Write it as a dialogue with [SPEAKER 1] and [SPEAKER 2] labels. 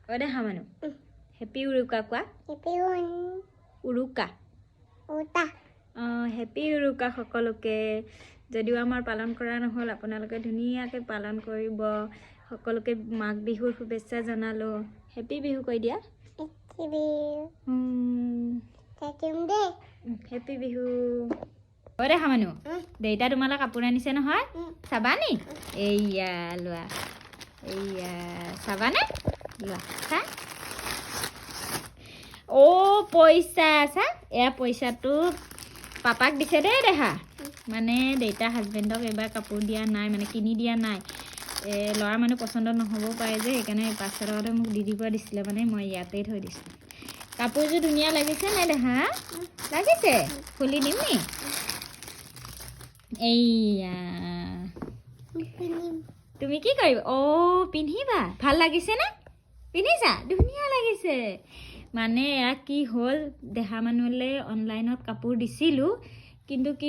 [SPEAKER 1] অ' দেখা মানুহ হেপী উৰুকা কোৱা উৰুকা হেপী উৰুকা সকলোকে যদিও আমাৰ পালন কৰা নহ'ল আপোনালোকে ধুনীয়াকৈ পালন কৰিব সকলোকে মাঘ বিহুৰ শুভেচ্ছা জনালোঁ হেপী বিহু কৈ দিয়া হেপী বিহু অ' দেখা মানুহ দেউতা তোমালৈ কাপোৰ আনিছে নহয় চাবা নি এইয়া লোৱা এইয়া চাবানে লোৱা চা অ' পইচা চা এয়া পইচাটো পাপাক দিছে দেই দেহা মানে দেউতা হাজবেণ্ডক এইবাৰ কাপোৰ দিয়া নাই মানে কিনি দিয়া নাই ল'ৰা মানুহ পচন্দ নহ'বও পাৰে যে সেইকাৰণে পাছতে মোক দি দিব দিছিলে মানে মই ইয়াতেই থৈ দিছোঁ কাপোৰযোৰ ধুনীয়া লাগিছে নে দেহা লাগিছে খুলি দিম নি এইয়া তুমি কি কৰিবা অ' পিন্ধিবা ভাল লাগিছেনে পিন্ধিছা ধুনীয়া লাগিছে মানে এয়া কি হ'ল দেহা মানুহলৈ অনলাইনত কাপোৰ দিছিলোঁ কিন্তু কি